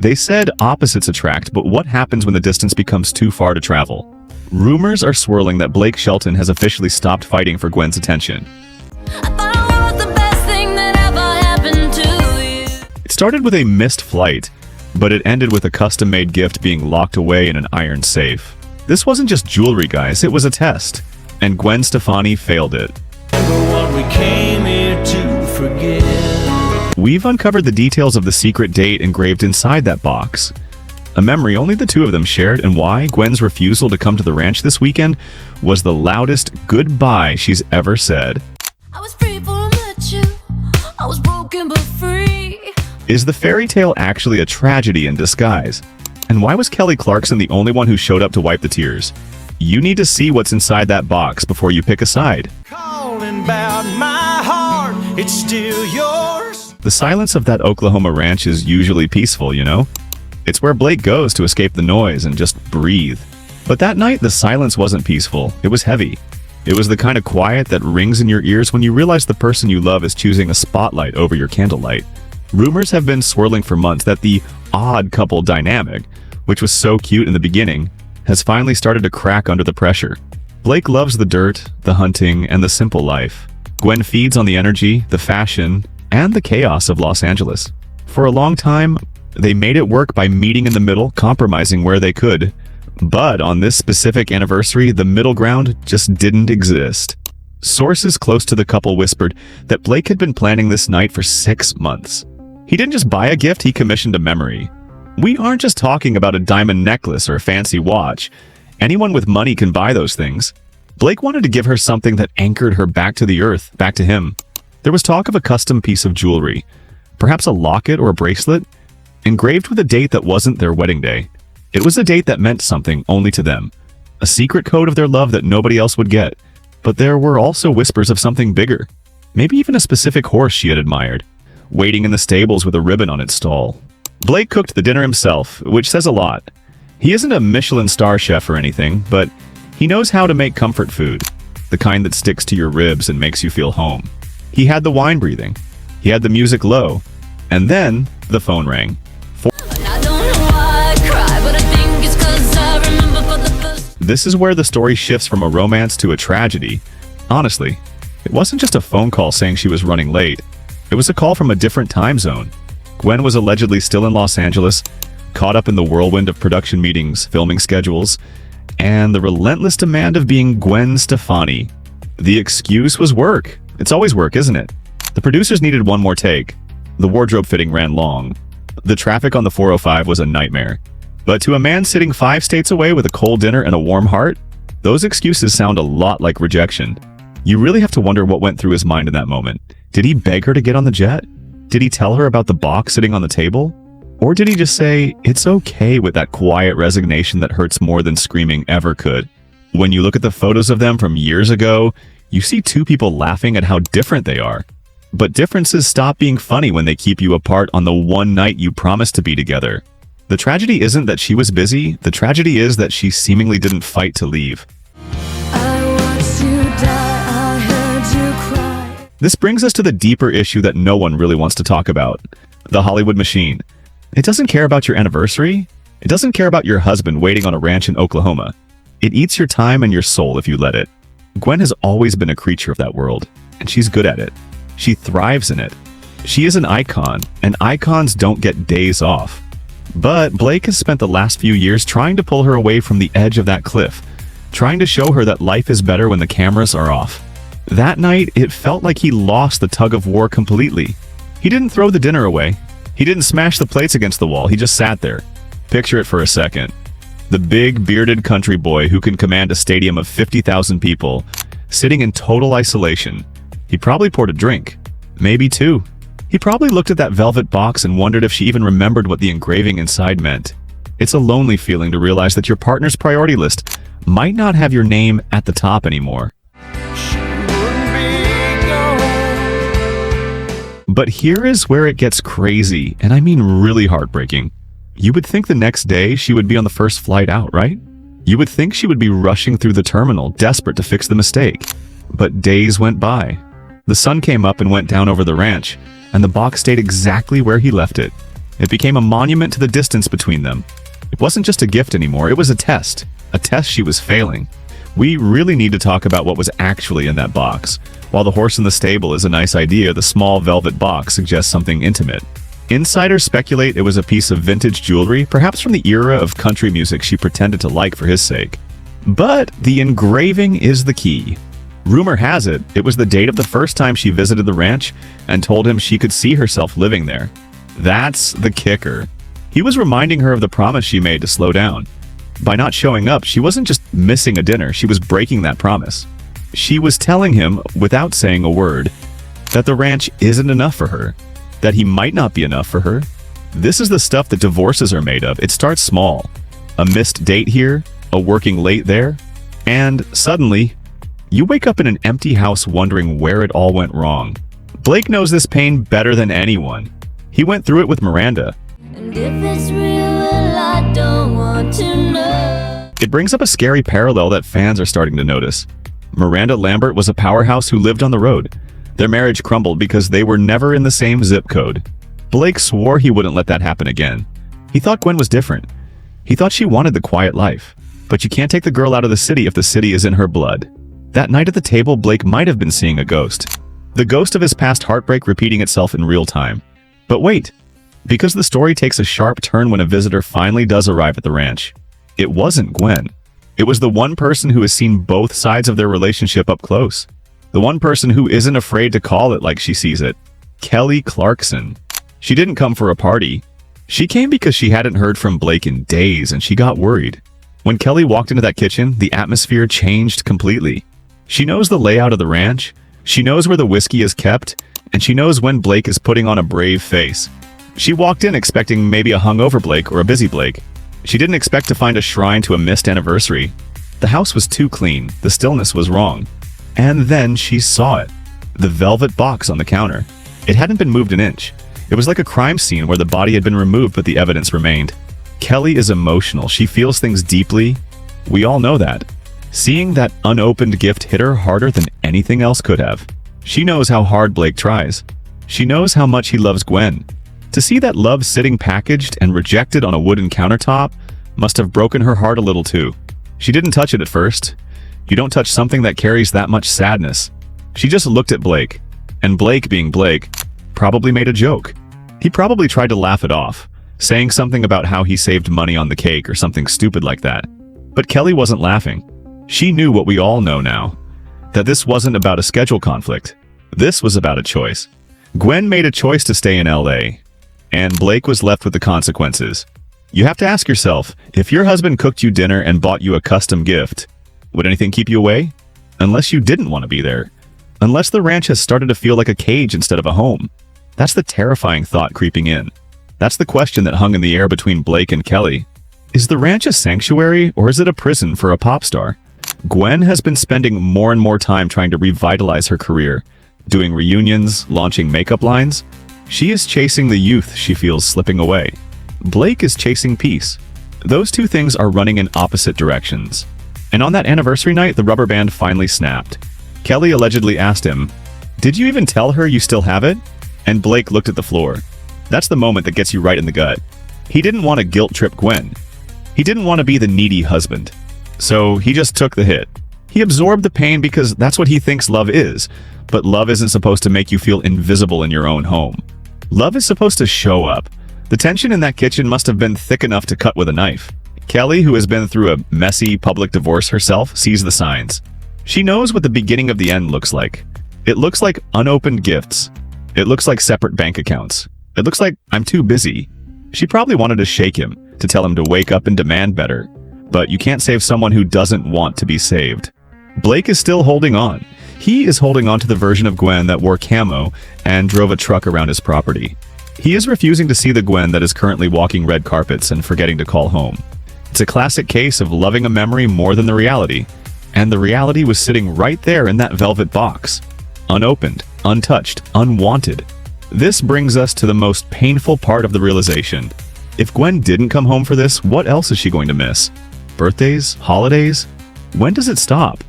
They said opposites attract, but what happens when the distance becomes too far to travel? Rumors are swirling that Blake Shelton has officially stopped fighting for Gwen's attention. It started with a missed flight, but it ended with a custom-made gift being locked away in an iron safe. This wasn't just jewelry, guys, it was a test, and Gwen Stefani failed it. We've uncovered the details of the secret date engraved inside that box. A memory only the two of them shared, and why Gwen's refusal to come to the ranch this weekend was the loudest goodbye she's ever said. I was free before I met you. I was broken but free. Is the fairy tale actually a tragedy in disguise? And why was Kelly Clarkson the only one who showed up to wipe the tears? You need to see what's inside that box before you pick a side. Calling about my heart, it's still yours. The silence of that Oklahoma ranch is usually peaceful, you know? It's where Blake goes to escape the noise and just breathe. But that night, the silence wasn't peaceful. It was heavy. It was the kind of quiet that rings in your ears when you realize the person you love is choosing a spotlight over your candlelight. Rumors have been swirling for months that the odd couple dynamic, which was so cute in the beginning, has finally started to crack under the pressure. Blake loves the dirt, the hunting, and the simple life. Gwen feeds on the energy, the fashion, and the chaos of Los Angeles. For a long time, they made it work by meeting in the middle, compromising where they could. But on this specific anniversary, the middle ground just didn't exist. Sources close to the couple whispered that Blake had been planning this night for 6 months. He didn't just buy a gift, he commissioned a memory. We aren't just talking about a diamond necklace or a fancy watch. Anyone with money can buy those things. Blake wanted to give her something that anchored her back to the earth, back to him. There was talk of a custom piece of jewelry, perhaps a locket or a bracelet, engraved with a date that wasn't their wedding day. It was a date that meant something only to them, a secret code of their love that nobody else would get. But there were also whispers of something bigger, maybe even a specific horse she had admired, waiting in the stables with a ribbon on its stall. Blake cooked the dinner himself, which says a lot. He isn't a Michelin star chef or anything, but he knows how to make comfort food, the kind that sticks to your ribs and makes you feel home. He had the wine breathing, he had the music low, and then the phone rang. This is where the story shifts from a romance to a tragedy. Honestly, it wasn't just a phone call saying she was running late. It was a call from a different time zone. Gwen was allegedly still in Los Angeles, caught up in the whirlwind of production meetings, filming schedules, and the relentless demand of being Gwen Stefani. The excuse was work. It's always work, isn't it? The producers needed one more take. The wardrobe fitting ran long. The traffic on the 405 was a nightmare. But to a man sitting 5 states away with a cold dinner and a warm heart, those excuses sound a lot like rejection. You really have to wonder what went through his mind in that moment. Did he beg her to get on the jet? Did he tell her about the box sitting on the table? Or did he just say, it's okay, with that quiet resignation that hurts more than screaming ever could? When you look at the photos of them from years ago, you see two people laughing at how different they are. But differences stop being funny when they keep you apart on the one night you promised to be together. The tragedy isn't that she was busy, the tragedy is that she seemingly didn't fight to leave. This brings us to the deeper issue that no one really wants to talk about. The Hollywood machine. It doesn't care about your anniversary. It doesn't care about your husband waiting on a ranch in Oklahoma. It eats your time and your soul if you let it. Gwen has always been a creature of that world, and she's good at it. She thrives in it. She is an icon, and icons don't get days off. But Blake has spent the last few years trying to pull her away from the edge of that cliff, trying to show her that life is better when the cameras are off. That night, it felt like he lost the tug of war completely. He didn't throw the dinner away. He didn't smash the plates against the wall. He just sat there. Picture it for a second. The big, bearded country boy who can command a stadium of 50,000 people, sitting in total isolation. He probably poured a drink. Maybe 2. He probably looked at that velvet box and wondered if she even remembered what the engraving inside meant. It's a lonely feeling to realize that your partner's priority list might not have your name at the top anymore. But here is where it gets crazy, and I mean really heartbreaking. You would think the next day she would be on the first flight out, right? You would think she would be rushing through the terminal, desperate to fix the mistake. But days went by. The sun came up and went down over the ranch, and the box stayed exactly where he left it. It became a monument to the distance between them. It wasn't just a gift anymore, it was a test she was failing. We really need to talk about what was actually in that box. While the horse in the stable is a nice idea, the small velvet box suggests something intimate. Insiders speculate it was a piece of vintage jewelry, perhaps from the era of country music she pretended to like for his sake. But the engraving is the key. Rumor has it, it was the date of the first time she visited the ranch and told him she could see herself living there. That's the kicker. He was reminding her of the promise she made to slow down. By not showing up, she wasn't just missing a dinner, she was breaking that promise. She was telling him, without saying a word, that the ranch isn't enough for her, that he might not be enough for her. This is the stuff that divorces are made of. It starts small. A missed date here, a working late there, and suddenly, you wake up in an empty house wondering where it all went wrong. Blake knows this pain better than anyone. He went through it with Miranda. And if it's real, well, I don't want to know. It brings up a scary parallel that fans are starting to notice. Miranda Lambert was a powerhouse who lived on the road. Their marriage crumbled because they were never in the same zip code. Blake swore he wouldn't let that happen again. He thought Gwen was different. He thought she wanted the quiet life. But you can't take the girl out of the city if the city is in her blood. That night at the table, Blake might have been seeing a ghost. The ghost of his past heartbreak repeating itself in real time. But wait, because the story takes a sharp turn when a visitor finally does arrive at the ranch. It wasn't Gwen. It was the one person who has seen both sides of their relationship up close. The one person who isn't afraid to call it like she sees it. Kelly Clarkson. She didn't come for a party. She came because she hadn't heard from Blake in days and she got worried. When Kelly walked into that kitchen, the atmosphere changed completely. She knows the layout of the ranch, she knows where the whiskey is kept, and she knows when Blake is putting on a brave face. She walked in expecting maybe a hungover Blake or a busy Blake. She didn't expect to find a shrine to a missed anniversary. The house was too clean, the stillness was wrong. And then she saw it. The velvet box on the counter. It hadn't been moved an inch. It was like a crime scene where the body had been removed but the evidence remained. Kelly is emotional, she feels things deeply. We all know that. Seeing that unopened gift hit her harder than anything else could have. She knows how hard Blake tries. She knows how much he loves Gwen. To see that love sitting packaged and rejected on a wooden countertop must have broken her heart a little too. She didn't touch it at first. You don't touch something that carries that much sadness. She just looked at Blake, and Blake, being Blake, probably made a joke. He probably tried to laugh it off, saying something about how he saved money on the cake or something stupid like that. But Kelly wasn't laughing. She knew what we all know now, that this wasn't about a schedule conflict. This was about a choice. Gwen made a choice to stay in LA, and Blake was left with the consequences. You have to ask yourself, if your husband cooked you dinner and bought you a custom gift, would anything keep you away? Unless you didn't want to be there. Unless the ranch has started to feel like a cage instead of a home. That's the terrifying thought creeping in. That's the question that hung in the air between Blake and Kelly. Is the ranch a sanctuary or is it a prison for a pop star? Gwen has been spending more and more time trying to revitalize her career, doing reunions, launching makeup lines. She is chasing the youth she feels slipping away. Blake is chasing peace. Those two things are running in opposite directions. And on that anniversary night, the rubber band finally snapped. Kelly allegedly asked him, "Did you even tell her you still have it?" And Blake looked at the floor. That's the moment that gets you right in the gut. He didn't want to guilt trip Gwen. He didn't want to be the needy husband. So he just took the hit. He absorbed the pain because that's what he thinks love is. But love isn't supposed to make you feel invisible in your own home. Love is supposed to show up. The tension in that kitchen must have been thick enough to cut with a knife. Kelly, who has been through a messy public divorce herself, sees the signs. She knows what the beginning of the end looks like. It looks like unopened gifts. It looks like separate bank accounts. It looks like I'm too busy. She probably wanted to shake him, to tell him to wake up and demand better. But you can't save someone who doesn't want to be saved. Blake is still holding on. He is holding on to the version of Gwen that wore camo and drove a truck around his property. He is refusing to see the Gwen that is currently walking red carpets and forgetting to call home. It's a classic case of loving a memory more than the reality. And the reality was sitting right there in that velvet box. Unopened, untouched, unwanted. This brings us to the most painful part of the realization. If Gwen didn't come home for this, what else is she going to miss? Birthdays? Holidays? When does it stop?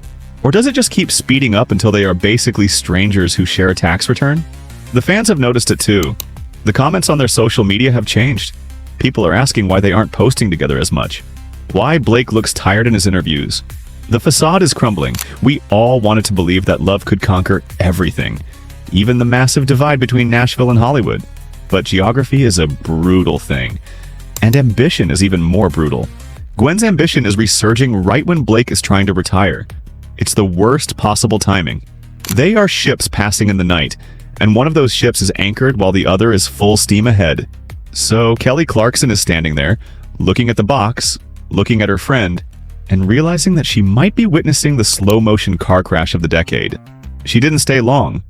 Or does it just keep speeding up until they are basically strangers who share a tax return? The fans have noticed it too. The comments on their social media have changed. People are asking why they aren't posting together as much. Why Blake looks tired in his interviews. The facade is crumbling. We all wanted to believe that love could conquer everything, even the massive divide between Nashville and Hollywood. But geography is a brutal thing, and ambition is even more brutal. Gwen's ambition is resurging right when Blake is trying to retire. It's the worst possible timing. They are ships passing in the night, and one of those ships is anchored while the other is full steam ahead. So Kelly Clarkson is standing there, looking at the box, looking at her friend, and realizing that she might be witnessing the slow-motion car crash of the decade. She didn't stay long.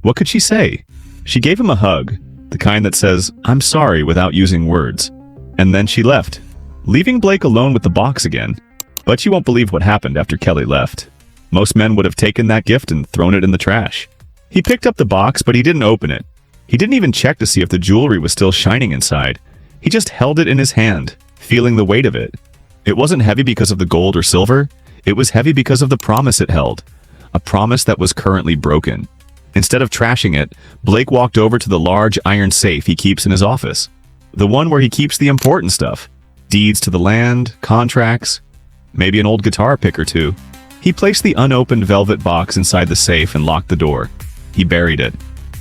What could she say? She gave him a hug, the kind that says, "I'm sorry," without using words. And then she left, leaving Blake alone with the box again. But you won't believe what happened after Kelly left. Most men would have taken that gift and thrown it in the trash. He picked up the box, but he didn't open it. He didn't even check to see if the jewelry was still shining inside. He just held it in his hand, feeling the weight of it. It wasn't heavy because of the gold or silver. It was heavy because of the promise it held. A promise that was currently broken. Instead of trashing it, Blake walked over to the large iron safe he keeps in his office. The one where he keeps the important stuff. Deeds to the land, contracts, maybe an old guitar pick or two. He placed the unopened velvet box inside the safe and locked the door. He buried it.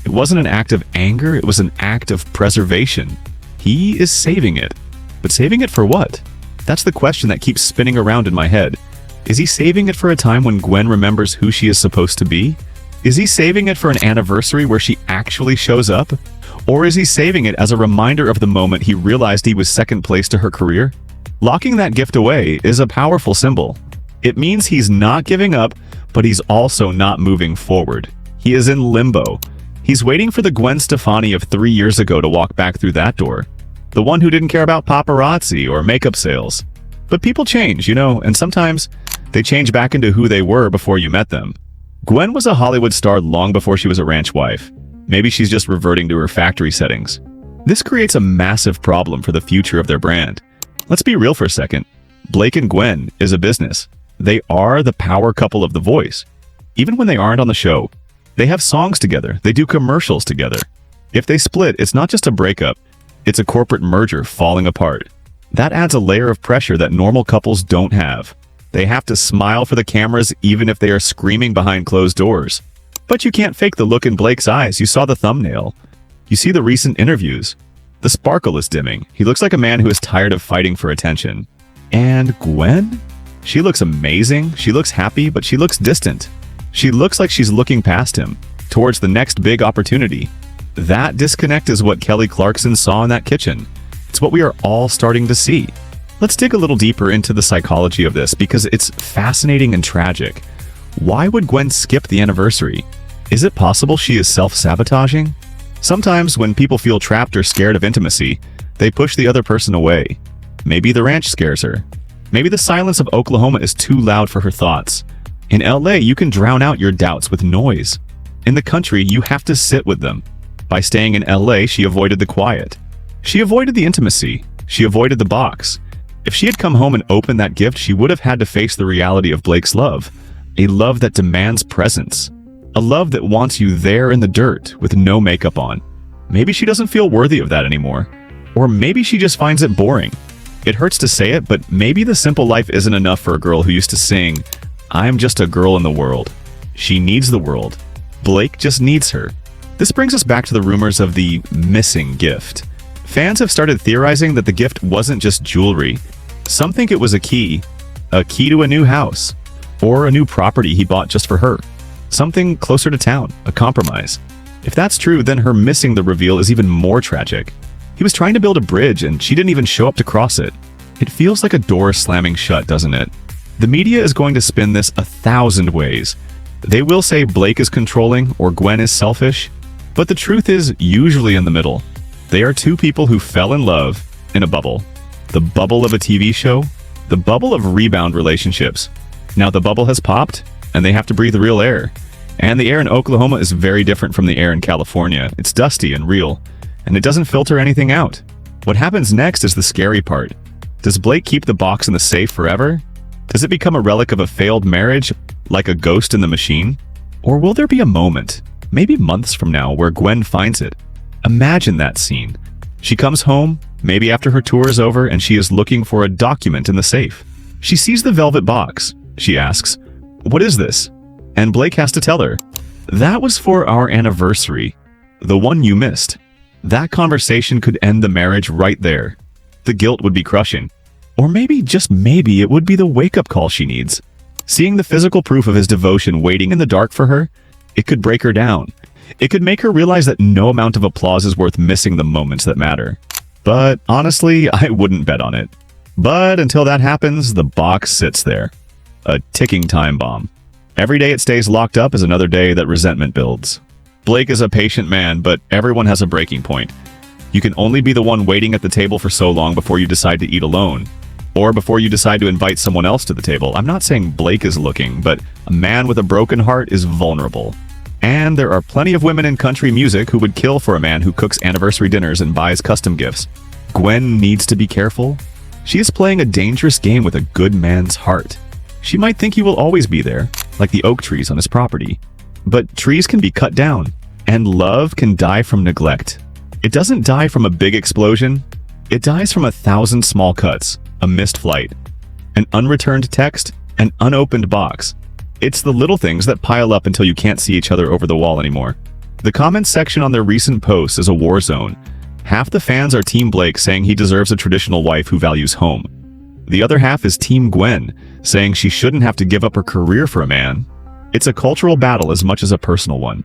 It wasn't an act of anger, it was an act of preservation. He is saving it. But saving it for what? That's the question that keeps spinning around in my head. Is he saving it for a time when Gwen remembers who she is supposed to be? Is he saving it for an anniversary where she actually shows up? Or is he saving it as a reminder of the moment he realized he was second place to her career? Locking that gift away is a powerful symbol. It means he's not giving up, but he's also not moving forward. He is in limbo. He's waiting for the Gwen Stefani of 3 years ago to walk back through that door. The one who didn't care about paparazzi or makeup sales. But people change, and sometimes they change back into who they were before you met them. Gwen was a Hollywood star long before she was a ranch wife. Maybe she's just reverting to her factory settings. This creates a massive problem for the future of their brand. Let's be real for a second. Blake and Gwen is a business. They are the power couple of The Voice. Even when they aren't on the show, they have songs together. They do commercials together. If they split, it's not just a breakup. It's a corporate merger falling apart. That adds a layer of pressure that normal couples don't have. They have to smile for the cameras even if they are screaming behind closed doors. But you can't fake the look in Blake's eyes. You saw the thumbnail. You see the recent interviews. The sparkle is dimming. He looks like a man who is tired of fighting for attention. And Gwen? She looks amazing. She looks happy, but she looks distant. She looks like she's looking past him, towards the next big opportunity. That disconnect is what Kelly Clarkson saw in that kitchen. It's what we are all starting to see. Let's dig a little deeper into the psychology of this because it's fascinating and tragic. Why would Gwen skip the anniversary? Is it possible she is self-sabotaging? Sometimes when people feel trapped or scared of intimacy, they push the other person away. Maybe the ranch scares her. Maybe the silence of Oklahoma is too loud for her thoughts. In LA, you can drown out your doubts with noise. In the country, you have to sit with them. By staying in LA, she avoided the quiet. She avoided the intimacy. She avoided the box. If she had come home and opened that gift, she would have had to face the reality of Blake's love. A love that demands presence. A love that wants you there in the dirt with no makeup on. Maybe she doesn't feel worthy of that anymore. Or maybe she just finds it boring. It hurts to say it, but maybe the simple life isn't enough for a girl who used to sing, "I'm just a girl in the world." She needs the world. Blake just needs her. This brings us back to the rumors of the missing gift. Fans have started theorizing that the gift wasn't just jewelry. Some think it was a key to a new house, or a new property he bought just for her. Something closer to town, a compromise. If that's true, then her missing the reveal is even more tragic. He was trying to build a bridge and she didn't even show up to cross it. It feels like a door slamming shut, doesn't it? The media is going to spin this 1,000 ways. They will say Blake is controlling or Gwen is selfish, but the truth is usually in the middle. They are two people who fell in love in a bubble. The bubble of a TV show, the bubble of rebound relationships. Now the bubble has popped, and they have to breathe real air. And the air in Oklahoma is very different from the air in California. It's dusty and real, and it doesn't filter anything out. What happens next is the scary part. Does Blake keep the box in the safe forever? Does it become a relic of a failed marriage, like a ghost in the machine? Or will there be a moment, maybe months from now, where Gwen finds it? Imagine that scene. She comes home, maybe after her tour is over, and she is looking for a document in the safe. She sees the velvet box. She asks, "What is this?" And Blake has to tell her, "That was for our anniversary, the one you missed." That conversation could end the marriage right there. The guilt would be crushing. Or maybe, just maybe, it would be the wake-up call she needs. Seeing the physical proof of his devotion waiting in the dark for her, it could break her down. It could make her realize that no amount of applause is worth missing the moments that matter. But honestly, I wouldn't bet on it. But until that happens, the box sits there. A ticking time bomb. Every day it stays locked up is another day that resentment builds. Blake is a patient man, but everyone has a breaking point. You can only be the one waiting at the table for so long before you decide to eat alone. Or before you decide to invite someone else to the table. I'm not saying Blake is looking, but a man with a broken heart is vulnerable. And there are plenty of women in country music who would kill for a man who cooks anniversary dinners and buys custom gifts. Gwen needs to be careful. She is playing a dangerous game with a good man's heart. She might think he will always be there, like the oak trees on his property. But trees can be cut down, and love can die from neglect. It doesn't die from a big explosion. It dies from 1,000 small cuts, a missed flight, an unreturned text, an unopened box. It's the little things that pile up until you can't see each other over the wall anymore. The comments section on their recent posts is a war zone. Half the fans are Team Blake, saying he deserves a traditional wife who values home. The other half is Team Gwen, saying she shouldn't have to give up her career for a man. It's a cultural battle as much as a personal one.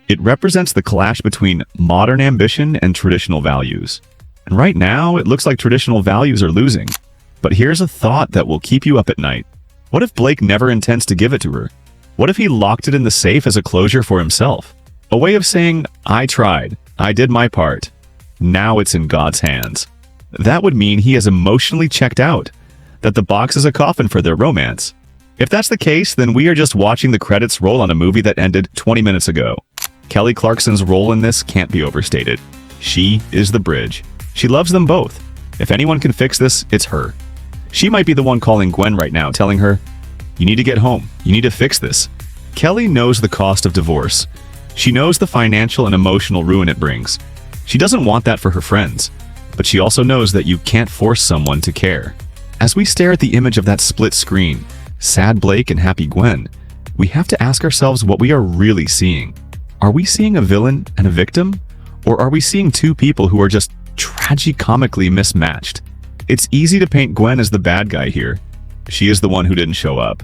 It represents the clash between modern ambition and traditional values. And right now, it looks like traditional values are losing. But here's a thought that will keep you up at night. What if Blake never intends to give it to her? What if he locked it in the safe as a closure for himself? A way of saying, "I tried. I did my part. Now it's in God's hands." That would mean he has emotionally checked out, that the box is a coffin for their romance. If that's the case, then we are just watching the credits roll on a movie that ended 20 minutes ago. Kelly Clarkson's role in this can't be overstated. She is the bridge. She loves them both. If anyone can fix this, it's her. She might be the one calling Gwen right now, telling her, "You need to get home. You need to fix this." Kelly knows the cost of divorce. She knows the financial and emotional ruin it brings. She doesn't want that for her friends, but she also knows that you can't force someone to care. As we stare at the image of that split screen, sad Blake and happy Gwen, we have to ask ourselves what we are really seeing. Are we seeing a villain and a victim? Or are we seeing two people who are just tragicomically mismatched? It's easy to paint Gwen as the bad guy here. She is the one who didn't show up.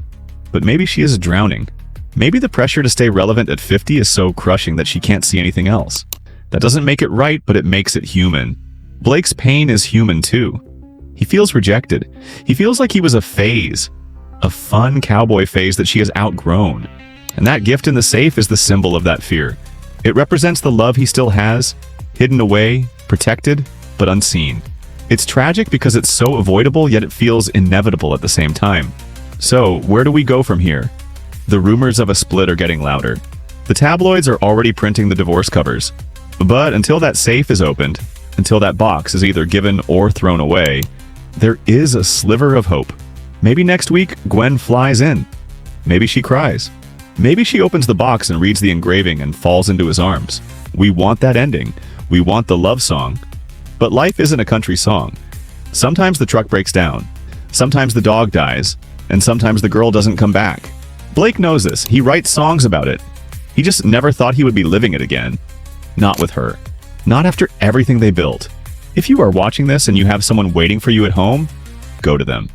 But maybe she is drowning. Maybe the pressure to stay relevant at 50 is so crushing that she can't see anything else. That doesn't make it right, but it makes it human. Blake's pain is human too. He feels rejected. He feels like he was a phase. A fun cowboy phase that she has outgrown. And that gift in the safe is the symbol of that fear. It represents the love he still has, hidden away, protected, but unseen. It's tragic because it's so avoidable, yet it feels inevitable at the same time. So, where do we go from here? The rumors of a split are getting louder. The tabloids are already printing the divorce covers. But until that safe is opened, until that box is either given or thrown away, there is a sliver of hope. Maybe next week, Gwen flies in. Maybe she cries. Maybe she opens the box and reads the engraving and falls into his arms. We want that ending. We want the love song. But life isn't a country song. Sometimes the truck breaks down. Sometimes the dog dies. And sometimes the girl doesn't come back. Blake knows this. He writes songs about it. He just never thought he would be living it again. Not with her. Not after everything they built. If you are watching this and you have someone waiting for you at home, go to them.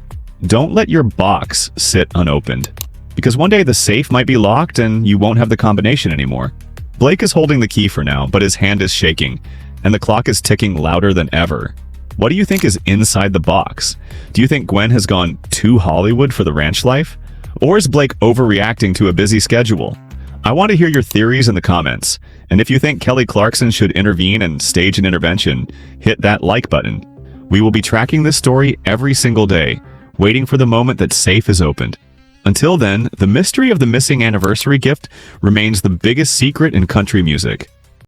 Don't let your box sit unopened. Because one day the safe might be locked and you won't have the combination anymore. Blake is holding the key for now, but his hand is shaking, and the clock is ticking louder than ever. What do you think is inside the box? Do you think Gwen has gone too Hollywood for the ranch life? Or is Blake overreacting to a busy schedule? I want to hear your theories in the comments. And if you think Kelly Clarkson should intervene and stage an intervention, hit that like button. We will be tracking this story every single day, waiting for the moment that safe is opened. Until then, the mystery of the missing anniversary gift remains the biggest secret in country music.